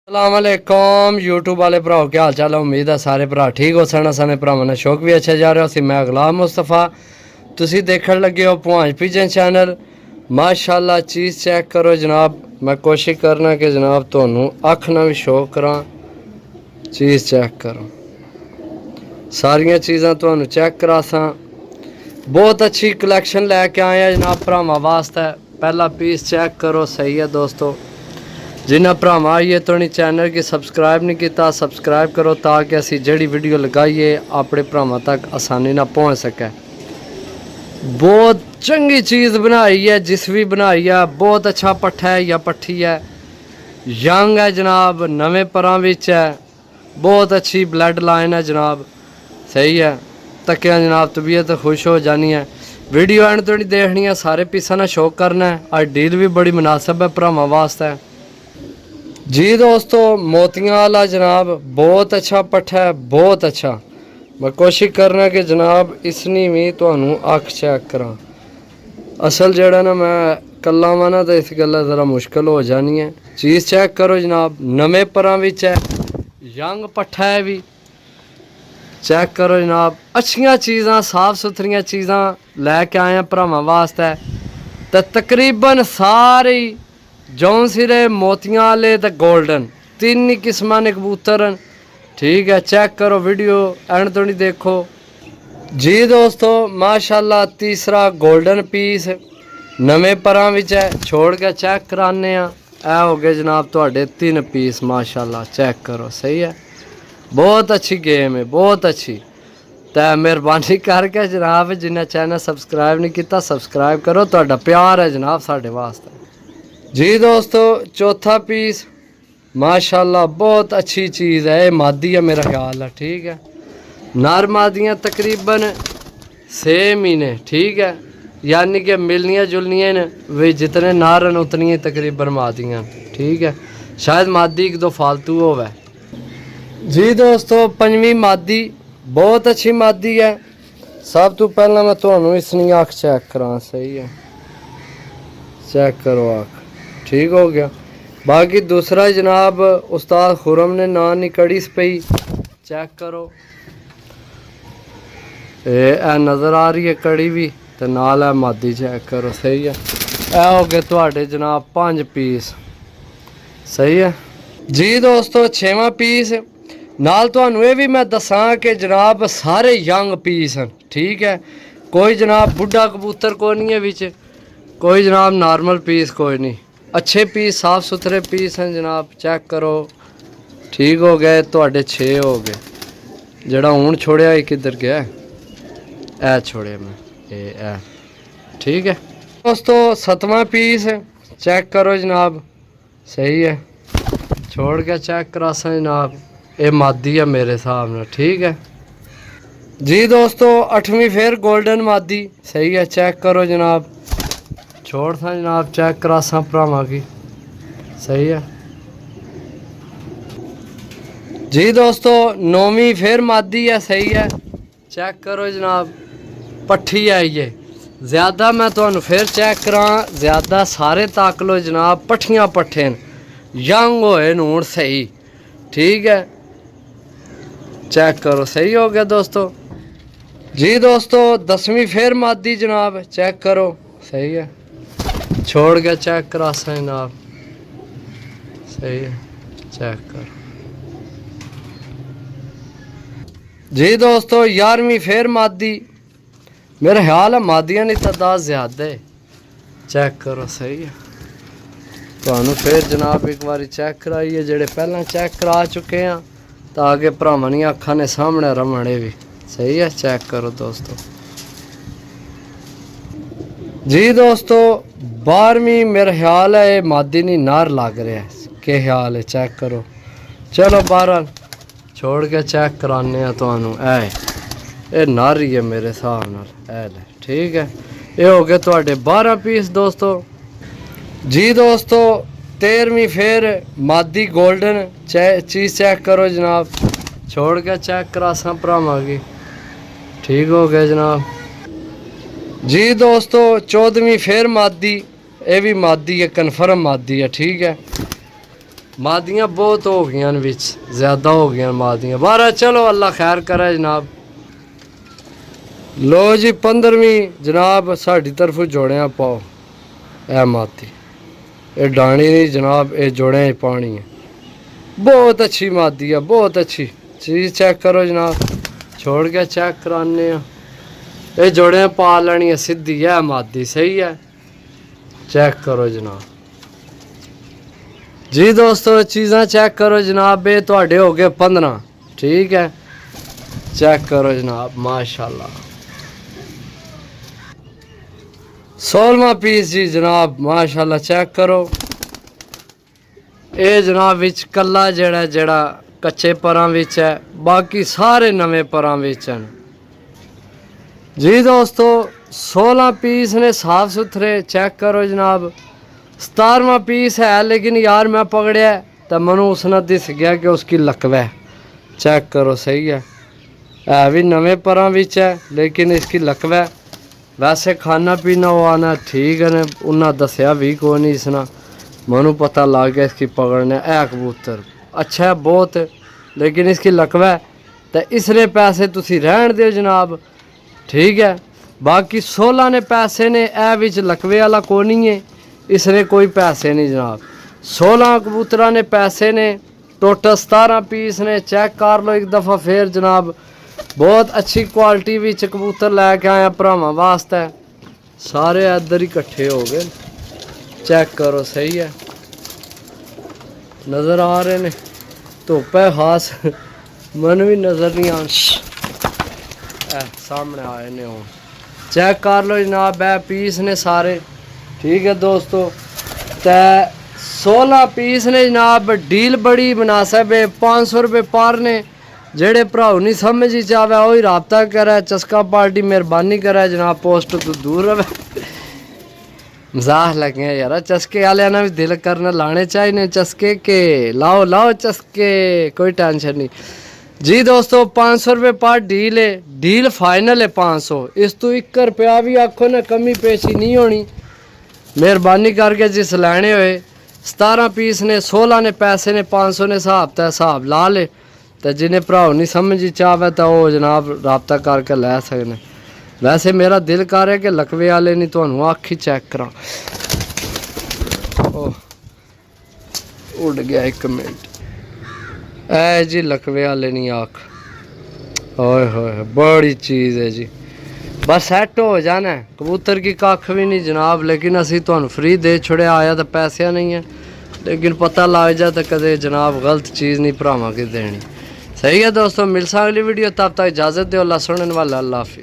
अस्सलामुअलैकुम यूट्यूब वाले भराओ क्या हाल चाल है। उम्मीद है सारे भरा ठीक हो सन। सारे भरावां ने शौक भी अच्छा जा रहा सी। मैं गुलाम मुस्तफा, तुसी देखने लगे हो भवांज पिजन चैनल। माशाल्लाह चीज़ चेक करो जनाब। मैं कोशिश करना कि जनाब तुहानू अख ना भी शौक करा। चीज़ चेक करो, सारिया चीज़ां तुहानू चेक करासा। बहुत अच्छी कलैक्शन लैके आए जनाब भरावां वास्ते। पहला पीस चेक करो, सही है दोस्तों। जिन्हें भरावां आइए तो नहीं चैनल की सब्सक्राइब नहीं किया, सब्सक्राइब करो ताकि असी जड़ी वीडियो लगाइए अपने भरावां तक आसानी ना पहुँच सके। बहुत चंगी चीज़ बनाई है, जिस भी बनाई है बहुत अच्छा पट्ठा है या पट्ठी है। यंग है जनाब, नवे परां विच है, बहुत अच्छी ब्लड लाइन है जनाब। सही है, तकिया जनाब तबीयत खुश हो जानी है। वीडियो एंड तो नहीं देखनी है, सारे पीसा ना शौक करना है। और डील भी बड़ी मुनासिब है भरावां वास्ते जी दोस्तों। मोतियां वाला जनाब बहुत अच्छा पट्ठा है, बहुत अच्छा। मैं कोशिश करना कि जनाब इसनी भी तुहानू अख चेक करा। असल जड़ा ना मैं कला वा ना तो इस गल्ला ज़रा मुश्किल हो जानी है। चीज़ चेक करो जनाब, नवे परां विच है, यंग पट्ठा है भी। चेक करो जनाब, अच्छियां चीज़ां साफ सुथरियां चीज़ां लैके आए भरावां वास्ते। तो तकरीबन सारी जौन सिरे मोतियां वाले तो गोल्डन तीन ही किस्मां ने कबूतर। ठीक है, चेक करो वीडियो एंड तो नहीं देखो जी दोस्तों। माशाल्लाह तीसरा गोल्डन पीस नवे परां विच है। छोड़ के चेक कराने आ हो गए जनाब तुहाडे तीन पीस। माशाल्लाह चेक करो, सही है। बहुत अच्छी गेम है, बहुत अच्छी। तो मेहरबानी करके जनाब जिन्हें चैनल सब्सक्राइब नहीं किया सब्सक्राइब करो। तुहाडा प्यार है जनाब साढ़े वास्ते जी दोस्तों। चौथा पीस माशाल्लाह बहुत अच्छी चीज़ है। मादी है मेरा ख्याल है, ठीक है। नर मादियाँ तकरीबन सेम ही ने, ठीक है। यानी कि मिलनियाँ जुलनियाँ ने वे जितने नर न उतनी तकरीबन मादियाँ, ठीक है। शायद मादी एक दो फालतू होवे जी दोस्तों। पंजवीं मादी बहुत अच्छी मादी है। सब तो पहला मैं तुहानू इसनी अख चेक करा, सही है। चेक करो अख, ठीक हो गया। बाकी दूसरा जनाब उस्ताद खुरम ने ना नहीं कड़ी पई। चेक करो, ए नज़र आ रही है कड़ी भी तो नाल है मादी। चेक करो, सही है। ए हो गए तुहाडे जनाब 5 पीस, सही है जी दोस्तों। 6वां पीस नाल तुहानू ये भी मैं दसा कि जनाब सारे यंग पीस हैं, ठीक है। कोई जनाब बुढ़ा कबूतर कोई नहीं है विच, कोई जनाब नॉर्मल पीस कोई नहीं। अच्छे पीस साफ सुथरे पीस हैं जनाब। चेक करो, ठीक हो गए तुहाडे 6 हो गए। जड़ा हूँ छोड़िया किधर गया, ए छोड़िया मैं ए, ठीक है दोस्तों। 7वां पीस चेक करो जनाब, सही है। छोड़ के चेक करासा जनाब, ये मादी है मेरे हिसाब में, ठीक है जी दोस्तों। 8वीं फिर गोल्डन मादी, सही है। चेक करो जनाब, छोड़ था जनाब चेक करासा भरावां की, सही है जी दोस्तों। 9वीं फिर मादी है, सही है। चेक करो जनाब, पट्ठी है ये। ज़्यादा मैं तुहानू फिर चेक करा, ज़्यादा सारे ताक लो जनाब। पट्ठियाँ पट्ठे यंग होए हूँ, सही, ठीक है। चेक करो, सही हो गया दोस्तों जी दोस्तों। 10वीं फिर मादी जनाब, चेक करो, सही है। छोड़ के चेक करासा जनाब, सही है। चेक करो जी दोस्तों। 11वीं फिर मादी, मेरा ख्याल है मादियाँ की तादाद ज़्यादा है। चेक करो, सही है। तो फिर जनाब एक बार चेक कराइए जेड़े पहला चेक करा चुके हैं, ताकि भरावां दी अखां ने सामने रवण भी, सही है। चेक करो दोस्तों जी दोस्तों। 12वीं मेरा ख्याल है ये मादी नहीं नार लग रहा है, के ख्याल है। चेक करो, चलो 12 छोड़ के चेक कराने तुहानू। ए नार ही है मेरे हिसाब नाल, ठीक है। ये हो गए तुहाडे 12 पीस दोस्तों जी दोस्तों। 13वीं फिर मादी गोल्डन चीज़ चेक करो जनाब। छोड़ के चेक करासा भरावां की, ठीक हो गया जनाब जी दोस्तों। 14वीं फिर मादी, ये भी मादी है, कन्फर्म मादी है, ठीक है। मादियाँ बहुत हो गई विच, ज़्यादा हो गई मादियाँ। बारह चलो अल्लाह खैर करे जनाब। लो जी 15वीं जनाब साड़ी तरफों जोड़िया पाओ। ए मादी ये डाणी नहीं जनाब, ये जोड़े पानी है। बहुत अच्छी मादी है, बहुत अच्छी चीज़। चेक करो जनाब, छोड़ के चेक कराने। ये जोड़े पा लेनी है सीधी है मादी, सही है। चेक करो जनाब जी। दोस्तों चीज़ा चेक करो जनाब, ये तो हो गए 15, ठीक है। चेक करो जनाब माशाल्लाह। 16वां पीस जी जनाब माशाल्लाह। चेक करो ये जनाब विच कला जड़ा जड़ा कच्चे परां विच है, बाकी सारे नवे परां विच हैं जी। दोस्तों 16 पीस ने साफ सुथरे। चेक करो जनाब। 17वां पीस है, लेकिन यार मैं पकड़िया तो मनु उसने दिस गया कि उसकी लकवा है। चेक करो सही है भी नवे परां विच है, लेकिन इसकी लकवा है। वैसे खाना पीना वो आना ठीक है, उन्हें दसिया भी कोई नहीं इसना, मनु पता लग गया इसकी पकड़ने। है कबूतर अच्छा है बहुत, लेकिन इसकी लकवा है तो इसने पैसे तुसी रहन दो जनाब, ठीक है। बाकी 16 ने पैसे ने, ए विच लकवे वाला को नहीं है, इसने कोई पैसे नहीं जनाब। 16 कबूतरा ने पैसे ने, टोटल 17 पीस ने। चेक कर लो एक दफ़ा फिर जनाब। बहुत अच्छी क्वालिटी विच कबूतर लैके आया भरावां वास्ते, सारे इधर ही इकट्ठे हो गए। चेक करो सही है, नज़र आ रहे ने। धुप है खास, मन भी नज़र नहीं आ सामने आए ने हो। चेक कर लो जनाब, पीस ने सारे, ठीक है दोस्तों। ते 16 पीस ने जनाब। डील बड़ी मुनासिब है, 500 रुपये पार ने। जेड़े भराओ नहीं समझ ही आवे वही राबता करे। चस्का पार्टी मेहरबानी करे जनाब, पोस्ट तो दूर रहे। मजाक लगे यार, चस्के वाले ना भी दिल करना लाने चाहिए चस्के के। लाओ लाओ चस्के, कोई टेंशन नहीं जी। दोस्तों 500 रुपये पर डील है, डील फाइनल है 500। इस तो 1 रुपया भी आखो ना कमी पेशी नहीं होनी, मेहरबानी करके जिस लैने हुए। 17 पीस ने, 16 ने पैसे ने, 500 ने हिसाब ला ले। तो जिन्हें भराओ नहीं समझ चाहे तो वो जनाब राबता करके लै सकने। वैसे मेरा दिल कर रहा है कि लकवे वाले नहीं, तो अख ही चेक करा। उड़ गया 1 मिनट। ऐ जी लकवे वाले नहीं आख। ओए होए बड़ी चीज़ है जी। बस सैट हो जाना है, कबूतर की कख भी नहीं जनाब। लेकिन असी तो फ्री दे छुड़िया, आया तो पैसे नहीं है, लेकिन पता लग जाए तो कदे जनाब गलत चीज़ नहीं भरावां की देनी। सही है दोस्तों, मिलसा अगली वीडियो, तब तक इजाज़त दो। अल्लाह सुनने वाला, अल्लाह हाफिज़।